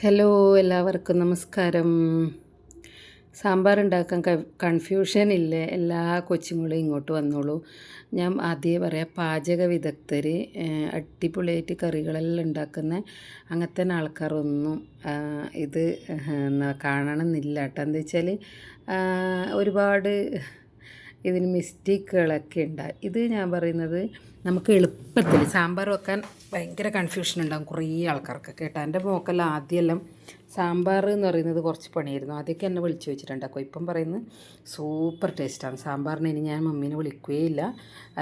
Hello, എല്ലാവർക്കും നമസ്കാരം. സാമ്പാർ ഉണ്ടാക്കാൻ കൺഫ്യൂഷൻ ഇല്ലേ? എല്ലാ കൊച്ചുങ്ങളും ഇങ്ങോട്ട് വന്നോളൂ. ഞാൻ ആദ്യമേ പറയാം, പാചക വിദഗ്ധർ അടിപൊളിയായിട്ട് കറികളെല്ലാം ഉണ്ടാക്കുന്ന അങ്ങനത്തെ ആൾക്കാരൊന്നും ഇത് കാണണമെന്നില്ല കേട്ടോ. എന്താ വെച്ചാൽ ഒരുപാട് ഇതിന് മിസ്റ്റേക്കുകളൊക്കെ ഉണ്ടാകും. ഇത് ഞാൻ പറയുന്നത് നമുക്ക് എളുപ്പത്തിൽ സാമ്പാർ വെക്കാൻ ഭയങ്കര കൺഫ്യൂഷൻ ഉണ്ടാകും കുറേ ആൾക്കാർക്ക് കേട്ടോ. എൻ്റെ മോക്കെല്ലാം ആദ്യമെല്ലാം സാമ്പാർ എന്ന് പറയുന്നത് കുറച്ച് പണിയായിരുന്നു. ആദ്യമൊക്കെ എന്നെ വിളിച്ച് വെച്ചിട്ടുണ്ടാക്കും. ഇപ്പം പറയുന്നത് സൂപ്പർ ടേസ്റ്റാണ് സാമ്പാറിന്. ഇനി ഞാൻ മമ്മീനെ വിളിക്കുകയില്ല,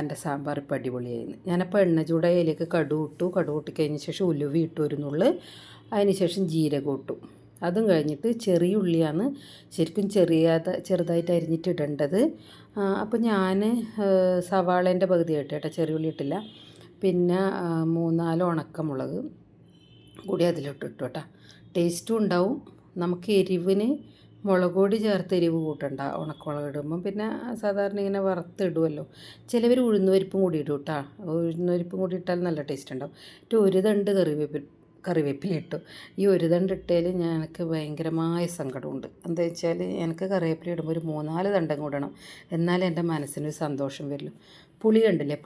എൻ്റെ സാമ്പാർ ഇപ്പം അടിപൊളിയായിരുന്നു. ഞാനപ്പോൾ എണ്ണ ചൂടായതിലേക്ക് കടുക് ഇട്ടു. കടുക് ഇട്ട് കഴിഞ്ഞ ശേഷം ഉലുവ ഇട്ടു ഒരു നുള്ള്. അതിന് ശേഷം ജീരകം ഇട്ടു. അതും കഴിഞ്ഞിട്ട് ചെറിയ ഉള്ളിയാണ് ശരിക്കും ചെറുതായിട്ട് അരിഞ്ഞിട്ട് ഇടേണ്ടത്. അപ്പോൾ ഞാൻ സവാളേൻ്റെ പകുതിയായിട്ട് കേട്ടോ, ചെറിയ ഉള്ളി ഇട്ടില്ല. പിന്നെ 3-4 ഉണക്കമുളക് കൂടി അതിലോട്ട് ഇട്ടു കേട്ടോ. ടേസ്റ്റും ഉണ്ടാവും. നമുക്ക് എരിവിന് മുളക് പൊടി ചേർത്ത് എരിവ് കൂട്ടണ്ട ഉണക്കമുളക് ഇടുമ്പം. പിന്നെ സാധാരണ ഇങ്ങനെ വറുത്തിടുമല്ലോ. ചിലവർ ഉഴുന്നുപരിപ്പും കൂടി ഇടും കേട്ടോ. ഉഴുന്നുപരിപ്പും കൂടി ഇട്ടാൽ നല്ല ടേസ്റ്റ് ഉണ്ടാവും. ഒരു തണ്ട് കറിവേപ്പില ഇട്ടു. ഈ ഒരു തണ്ട് ഇട്ടതിൽ എനിക്ക് ഭയങ്കരമായ സങ്കടമുണ്ട്. എന്താ വെച്ചാൽ എനിക്ക് കറിവേപ്പില ഇടുമ്പോൾ ഒരു 3-4 തണ്ടം കൂടണം, എന്നാലേ എൻ്റെ മനസ്സിനൊരു സന്തോഷം വരുള്ളൂ. പുളി കണ്ടില്ലേ,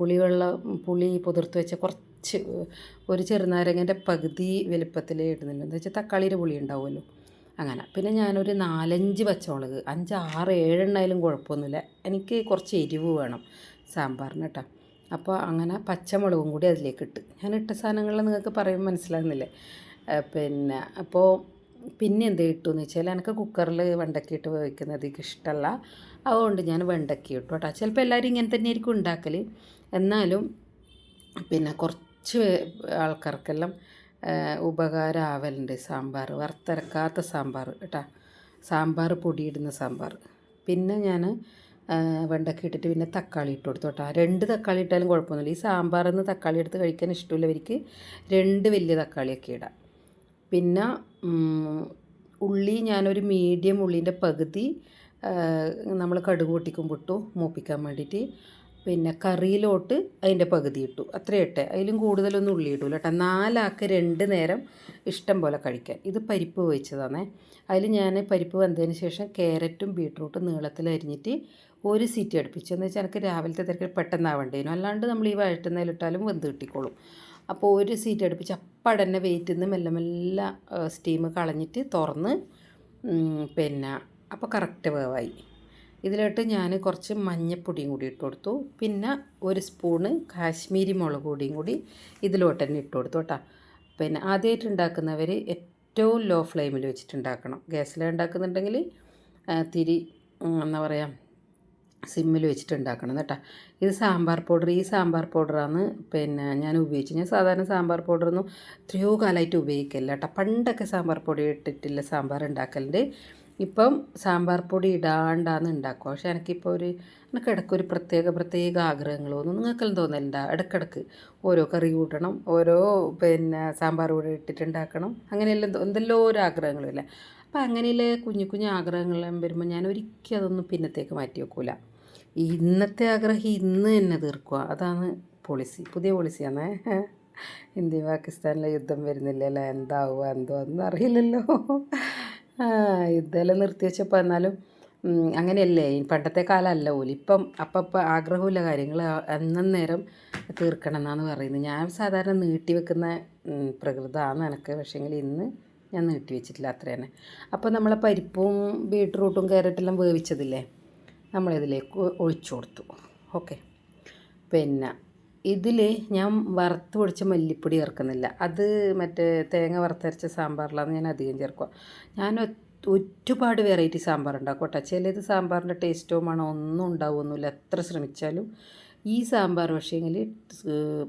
പുളി പുതിർത്ത് വെച്ച കുറച്ച് ഒരു ചെറുനാരങ്ങൻ്റെ പകുതി വലുപ്പത്തിൽ ഇടുന്നുണ്ട്. എന്താ വെച്ചാൽ തക്കാളിയുടെ പുളി ഉണ്ടാവുമല്ലോ, അങ്ങനെ. പിന്നെ ഞാനൊരു 4-5 പച്ചമുളക്, 5, 6, 7 എണ്ണായാലും കുഴപ്പമൊന്നുമില്ല. എനിക്ക് കുറച്ച് എരിവ് വേണം സാമ്പാറിന് കേട്ടോ. അപ്പോൾ അങ്ങനെ പച്ചമുളകും കൂടി അതിലേക്ക് ഇട്ട്, ഞാൻ ഇട്ട സാധനങ്ങൾ നിങ്ങൾക്ക് പറയുമ്പോൾ മനസ്സിലാകുന്നില്ലേ. പിന്നെ അപ്പോൾ പിന്നെ എന്ത് ഇട്ടു എന്ന് വെച്ചാൽ, എനിക്ക് കുക്കറിൽ വെണ്ടയ്ക്ക ഇട്ട് വേവിക്കുന്നത് എനിക്ക് ഇഷ്ടമല്ല. അതുകൊണ്ട് ഞാൻ വെണ്ടയ്ക്ക ഇട്ടു കേട്ടോ. ചിലപ്പോൾ എല്ലാവരും ഇങ്ങനെ തന്നെ ആയിരിക്കും ഉണ്ടാക്കൽ. എന്നാലും പിന്നെ കുറച്ച് ആൾക്കാർക്കെല്ലാം ഉപകാരമാവലുണ്ട് സാമ്പാർ, വറുത്തരക്കാത്ത സാമ്പാർ കേട്ടോ, സാമ്പാർ പൊടിയിടുന്ന സാമ്പാർ. പിന്നെ ഞാൻ വെണ്ടയ്ക്ക ഇട്ടിട്ട് പിന്നെ തക്കാളി ഇട്ട് കൊടുത്തു കേട്ടോ. 2 തക്കാളി ഇട്ടാലും കുഴപ്പമൊന്നുമില്ല. ഈ സാമ്പാറിൽ നിന്ന് തക്കാളി എടുത്ത് കഴിക്കാൻ ഇഷ്ടമുള്ളവർക്ക് 2 വലിയ തക്കാളിയൊക്കെ ഇടാം. പിന്നെ ഉള്ളി ഞാനൊരു മീഡിയം ഉള്ളീൻ്റെ പകുതി നമ്മൾ കടുക് പൊട്ടിക്കുമ്പോൾ ഇട്ടു മൂപ്പിക്കാൻ വേണ്ടിയിട്ട്. പിന്നെ കറിയിലോട്ട് അതിൻ്റെ പകുതി ഇട്ടു, അത്രയും ഇട്ടേ. അതിലും കൂടുതലൊന്നും ഉള്ളി ഇടൂല കേട്ടോ. 4 ആൾക്ക് 2 നേരം ഇഷ്ടം പോലെ കഴിക്കാൻ. ഇത് പരിപ്പ് വേവിച്ചതാണേ. അതിൽ ഞാൻ പരിപ്പ് വെന്തതിന് ശേഷം ക്യാരറ്റും ബീട്രൂട്ടും നീളത്തിൽ അരിഞ്ഞിട്ട് ഒരു സീറ്റ് അടുപ്പിച്ചു. എന്ന് വെച്ചാൽ എനിക്ക് രാവിലത്തെ തിരക്കിൽ പെട്ടെന്നാവേണ്ടേനു, അല്ലാണ്ട് നമ്മൾ ഈ വഴറ്റുന്നതിലിട്ടാലും വെന്ത് കിട്ടിക്കോളും. അപ്പോൾ ഒരു സീറ്റ് അടുപ്പിച്ച് അപ്പം തന്നെ വെയിറ്റിൽ നിന്ന് മെല്ലെ മെല്ലെ സ്റ്റീം കളഞ്ഞിട്ട് തുറന്ന് പിന്നെ അപ്പോൾ കറക്റ്റ് വേവായി. ഇതിലോട്ട് ഞാൻ കുറച്ച് മഞ്ഞൾപ്പൊടിയും കൂടി ഇട്ട് കൊടുത്തു. പിന്നെ 1 സ്പൂണ് കാശ്മീരി മുളക് പൊടിയും കൂടി ഇതിലോട്ട് തന്നെ ഇട്ട് കൊടുത്തു കേട്ടോ. പിന്നെ ആദ്യമായിട്ട് ഉണ്ടാക്കുന്നവർ ഏറ്റവും ലോ ഫ്ലെയിമിൽ വെച്ചിട്ടുണ്ടാക്കണം. ഗ്യാസിൽ ഉണ്ടാക്കുന്നുണ്ടെങ്കിൽ തിരി എന്താ പറയുക, സിമ്മിൽ വെച്ചിട്ട് ഉണ്ടാക്കണം കേട്ടോ. ഇത് സാമ്പാർ പൗഡർ, ഈ സാമ്പാർ പൗഡറാണ് പിന്നെ ഞാൻ ഉപയോഗിച്ചത്. ഞാൻ സാധാരണ സാമ്പാർ പൗഡറൊന്നും എത്രയോ കാലമായിട്ട് ഉപയോഗിക്കില്ല കേട്ടോ. പണ്ടൊക്കെ സാമ്പാർ പൊടി ഇട്ടിട്ടില്ല സാമ്പാർ ഉണ്ടാക്കലുണ്ട്. ഇപ്പം സാമ്പാർ പൊടി ഇടാണ്ടാന്ന് ഉണ്ടാക്കുക. പക്ഷേ എനിക്കിപ്പോൾ എനിക്ക് ഇടയ്ക്കൊരു പ്രത്യേക ആഗ്രഹങ്ങൾ തോന്നും. നിങ്ങൾക്കെല്ലാം തോന്നലുണ്ടോ? ഇടയ്ക്കിടയ്ക്ക് ഓരോ കറി കൂട്ടണം, ഓരോ പിന്നെ സാമ്പാർ പൊടി ഇട്ടിട്ടുണ്ടാക്കണം, അങ്ങനെയെല്ലാം എന്തെല്ലോ ഒരു ആഗ്രഹങ്ങളില്ല. അപ്പം അങ്ങനെയുള്ള കുഞ്ഞു ആഗ്രഹങ്ങളെല്ലാം വരുമ്പോൾ ഞാൻ ഒരിക്കലും അതൊന്നും പിന്നത്തേക്ക് മാറ്റി വെക്കില്ല. ഇന്നത്തെ ആഗ്രഹം ഇന്ന് തന്നെ തീർക്കുക, അതാണ് പോളിസി, പുതിയ പോളിസിയാണേ. ഇന്ത്യ പാകിസ്ഥാനിലെ യുദ്ധം വരുന്നില്ലല്ലോ, എന്താവുക എന്തോ ഒന്നും അറിയില്ലല്ലോ. യുദ്ധമെല്ലാം നിർത്തി വെച്ചപ്പോൾ എന്നാലും അങ്ങനെയല്ലേ, പണ്ടത്തെ കാലമല്ല പോലും. ഇപ്പം ആഗ്രഹമില്ല കാര്യങ്ങൾ അന്നേരം തീർക്കണം എന്നാണ് പറയുന്നത്. ഞാൻ സാധാരണ നീട്ടി വെക്കുന്ന പ്രകൃതമാണ് എനിക്ക്, പക്ഷേങ്കിൽ ഇന്ന് ഞാൻ നീട്ടി വെച്ചിട്ടില്ല, അത്ര തന്നെ. അപ്പോൾ നമ്മളെ പരിപ്പും ബീട്രൂട്ടും ക്യാരറ്റെല്ലാം വേവിച്ചതില്ലേ, നമ്മളിതിലേക്ക് ഒഴിച്ചു കൊടുത്തു. ഓക്കെ. പിന്നെ ഇതിൽ ഞാൻ വറുത്ത് പൊടിച്ച മല്ലിപ്പൊടി ചേർക്കുന്നില്ല. അത് മറ്റേ തേങ്ങ വറുത്തരച്ച സാമ്പാറിലാണ് ഞാൻ അധികം ചേർക്കുക. ഞാൻ ഒരുപാട് വെറൈറ്റി സാമ്പാർ ഉണ്ടാക്കും കേട്ടോ. ചിലത് സാമ്പാറിൻ്റെ ടേസ്റ്റോ മണോ ഒന്നും ഉണ്ടാവുമൊന്നുമില്ല എത്ര ശ്രമിച്ചാലും. ഈ സാമ്പാർ പക്ഷേങ്കിൽ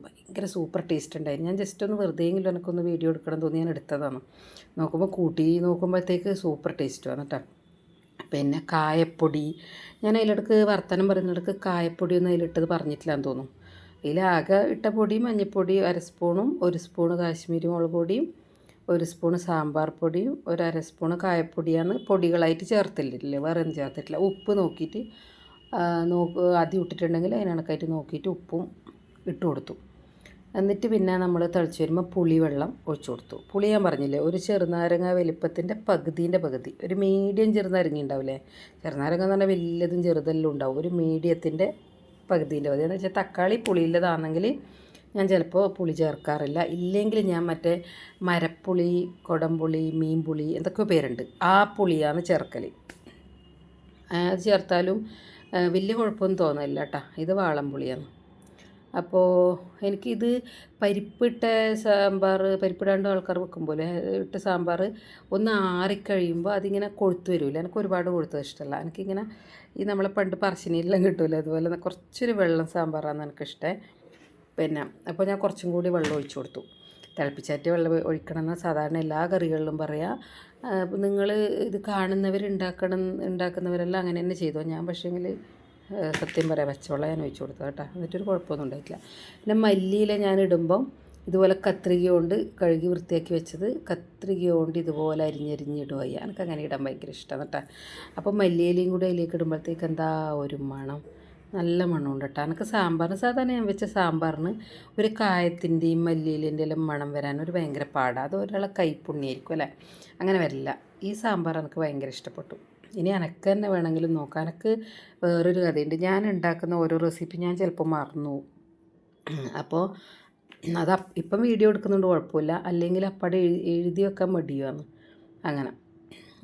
ഭയങ്കര സൂപ്പർ ടേസ്റ്റ് ഉണ്ടായിരുന്നു. ഞാൻ ജസ്റ്റ് ഒന്ന് വെറുതെയെങ്കിലും എനിക്കൊന്ന് വീഡിയോ എടുക്കണം തോന്നി ഞാൻ എടുത്തതാണ്. നോക്കുമ്പോഴത്തേക്ക് സൂപ്പർ ടേസ്റ്റുമാണ് കേട്ടോ. പിന്നെ കായപ്പൊടി, ഞാൻ അതിലിടക്ക് വർത്തമാനം പറയുന്നിടക്ക് കായപ്പൊടിയൊന്നും അതിലിട്ടത് പറഞ്ഞിട്ടില്ലാന്ന് തോന്നുന്നു. ഇതിലാകെ ഇട്ട പൊടി മഞ്ഞൾപ്പൊടി 1/2 സ്പൂണും 1 സ്പൂണ് കാശ്മീരി മുളക് പൊടിയും 1 സ്പൂണ് സാമ്പാർ പൊടിയും 1/2 സ്പൂണ് കായപ്പൊടിയാണ് പൊടികളായിട്ട് ചേർത്തില്ലേ, വേറെ ഒന്നും ചേർത്തിട്ടില്ല. ഉപ്പ് നോക്കിയിട്ട് ആദ്യം ഇട്ടിട്ടുണ്ടെങ്കിൽ അതിനണക്കായിട്ട് നോക്കിയിട്ട് ഉപ്പും ഇട്ട് കൊടുത്തു. എന്നിട്ട് പിന്നെ നമ്മൾ തിളച്ച് വരുമ്പോൾ പുളിവെള്ളം ഒഴിച്ചു കൊടുത്തു. പുളി ഞാൻ പറഞ്ഞില്ലേ, ഒരു ചെറുനാരങ്ങ വലിപ്പത്തിൻ്റെ പകുതി, ഒരു മീഡിയം ചെറുനാരങ്ങ ഉണ്ടാവില്ലേ, ചെറുനാരങ്ങ എന്ന് പറഞ്ഞാൽ വലിയതും ചെറുതെല്ലാം ഉണ്ടാവും, ഒരു മീഡിയത്തിൻ്റെ പകുതി എന്ന് വെച്ചാൽ തക്കാളി പുളിയുള്ളതാണെങ്കിൽ ഞാൻ ചിലപ്പോൾ പുളി ചേർക്കാറില്ല, ഇല്ലെങ്കിൽ ഞാൻ മറ്റേ മരപ്പുളി, കൊടംപുളി, മീൻപുളി എന്തൊക്കെയോ പേരുണ്ട്, ആ പുളിയാണ് ചേർക്കൽ. അത് ചേർത്താലും വലിയ കുഴപ്പമൊന്നും തോന്നില്ല കേട്ടോ. ഇത് വാളംപുളിയാണ്. അപ്പോൾ എനിക്കിത് പരിപ്പിട്ട സാമ്പാർ, പരിപ്പിടാണ്ട് ആൾക്കാർ വെക്കുമ്പോൾ ഇട്ട സാമ്പാർ ഒന്ന് ആറിക്കഴിയുമ്പോൾ അതിങ്ങനെ കൊഴുത്ത് വരില്ല. എനിക്ക് ഒരുപാട് കൊഴുത്തത് ഇഷ്ടമല്ല. എനിക്കിങ്ങനെ ഈ നമ്മളെ പണ്ട് പറശ്ശിനിയിലെല്ലാം കിട്ടുമല്ലോ, അതുപോലെ കുറച്ചൊരു വെള്ളം സാമ്പാറാണ് എനിക്കിഷ്ടം. പിന്നെ അപ്പോൾ ഞാൻ കുറച്ചും കൂടി വെള്ളം ഒഴിച്ചു കൊടുത്തു. തിളപ്പിച്ചാറ്റി വെള്ളം ഒഴിക്കണമെന്ന് സാധാരണ എല്ലാ കറികളിലും പറയാം. നിങ്ങൾ ഇത് ഉണ്ടാക്കുന്നവരെല്ലാം അങ്ങനെ തന്നെ ചെയ്തോ. ഞാൻ പക്ഷേങ്കിൽ സത്യം പറയാം, പച്ചവെള്ളം ഞാൻ ഒഴിച്ചു കൊടുത്തു കേട്ടോ. എന്നിട്ടൊരു കുഴപ്പമൊന്നും ഉണ്ടായിട്ടില്ല. പിന്നെ മല്ലിയില ഞാൻ ഇടുമ്പം ഇതുപോലെ കത്രിക കൊണ്ട് കഴുകി വൃത്തിയാക്കി വെച്ചത് കത്രിക കൊണ്ട് ഇതുപോലെ അരിഞ്ഞിടുക. എനിക്ക് അങ്ങനെ ഇടാൻ ഭയങ്കര ഇഷ്ടമാണ് കേട്ടോ. അപ്പോൾ മല്ലിയിലയും കൂടി അതിലേക്ക് ഇടുമ്പോഴത്തേക്ക് എന്താ ഒരു മണം, നല്ല മണമുണ്ട് കേട്ടോ. എനിക്ക് സാമ്പാറിന് സാധാരണ ഞാൻ വെച്ച സാമ്പാറിന് ഒരു കായത്തിൻ്റെയും മല്ലിയിലേൻ്റെ എല്ലാം മണം വരാൻ ഒരു ഭയങ്കര പാടാണ്. അത് ഒരാളെ കൈപ്പുണ്യായിരിക്കും അല്ലേ, അങ്ങനെ വരില്ല. ഈ സാമ്പാർ എനിക്ക് ഭയങ്കര ഇഷ്ടപ്പെട്ടു. ഇനി എനക്ക് തന്നെ വേണമെങ്കിലും നോക്കാം. എനിക്ക് വേറൊരു കഥയുണ്ട്. ഞാൻ ഉണ്ടാക്കുന്ന ഓരോ റെസിപ്പി ഞാൻ ചിലപ്പോൾ മറന്നു. അപ്പോൾ അത് ഇപ്പം വീഡിയോ എടുക്കുന്നുണ്ട് കുഴപ്പമില്ല, അല്ലെങ്കിൽ അപ്പടെ എഴുതി വെക്കാൻ മടിയുമാണ് അങ്ങനെ.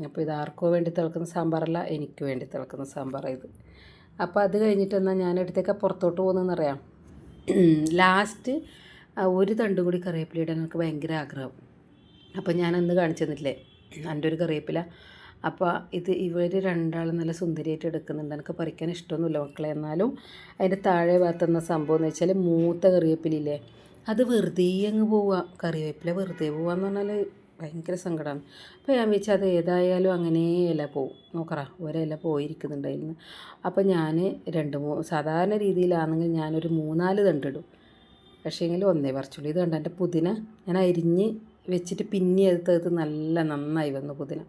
അപ്പോൾ ഇത് ആർക്കോ വേണ്ടി തിളക്കുന്ന സാമ്പാറല്ല, എനിക്ക് വേണ്ടി തിളക്കുന്ന സാമ്പാറാണ് ഇത്. അപ്പോൾ അത് കഴിഞ്ഞിട്ട് എന്നാൽ ഞാൻ എടുത്തേക്ക് പുറത്തോട്ട് പോകുന്നതെന്നറിയാം. ലാസ്റ്റ് ഒരു തണ്ടും കൂടി കറിവേപ്പില ഇടാൻ എനിക്ക് ഭയങ്കര ആഗ്രഹം. അപ്പോൾ ഞാൻ അന്ന് കാണിച്ചു തന്നിട്ടില്ലേ എൻ്റെ ഒരു കറിവേപ്പില. അപ്പോൾ ഇവർ രണ്ടാളും നല്ല സുന്ദരിയായിട്ട് എടുക്കുന്നുണ്ട്. എനിക്ക് പറിക്കാൻ ഇഷ്ടമൊന്നുമില്ല മക്കളെ. എന്നാലും അതിൻ്റെ താഴെ ഭാഗത്തുന്ന സംഭവം എന്ന് വെച്ചാൽ മൂത്ത കറിവേപ്പിലില്ലേ, അത് വെറുതെ അങ്ങ് പോവുക. കറിവേപ്പില വെറുതെ പോവാന്ന് പറഞ്ഞാൽ ഭയങ്കര സങ്കടമാണ്. അപ്പോൾ ഞാൻ വെച്ചാൽ അത് ഏതായാലും അങ്ങനെ ഇല പോവും. നോക്കറ ഒരില പോയിരിക്കുന്നുണ്ടായിരുന്നു. അപ്പോൾ ഞാൻ സാധാരണ രീതിയിലാണെങ്കിൽ ഞാനൊരു 3-4 തണ്ടിടും. പക്ഷേങ്കിൽ ഒന്നേ പറിച്ചുള്ളൂ. ഇത് കണ്ട എൻ്റെ പുതിന ഞാൻ അരിഞ്ഞ് വെച്ചിട്ട് പിന്നെ എടുത്തത് നല്ല നന്നായി വന്നു പുതിന.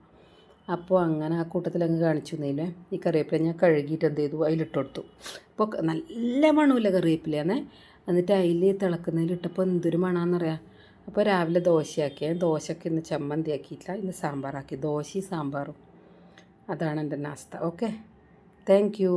അപ്പോൾ അങ്ങനെ ആ കൂട്ടത്തിൽ അങ്ങ് കാണിച്ചു തന്നില്ലേ. ഈ കറിവേപ്പില ഞാൻ കഴുകിയിട്ട് എന്ത് ചെയ്തു, അതിലിട്ട് കൊടുത്തു. അപ്പോൾ നല്ല മണമില്ല കറിവേപ്പിലയാണേ. എന്നിട്ട് അതിൽ തിളക്കുന്നതിലിട്ടപ്പോൾ എന്തൊരു മണമെന്നറിയാം. അപ്പോൾ രാവിലെ ദോശയ്ക്ക് ഇന്ന് ചമ്മന്തി ആക്കിയിട്ടില്ല, ഇന്ന് സാമ്പാറാക്കി. ദോശയും സാമ്പാറും, അതാണ് എൻ്റെ നാസ്ത. Okay, thank you.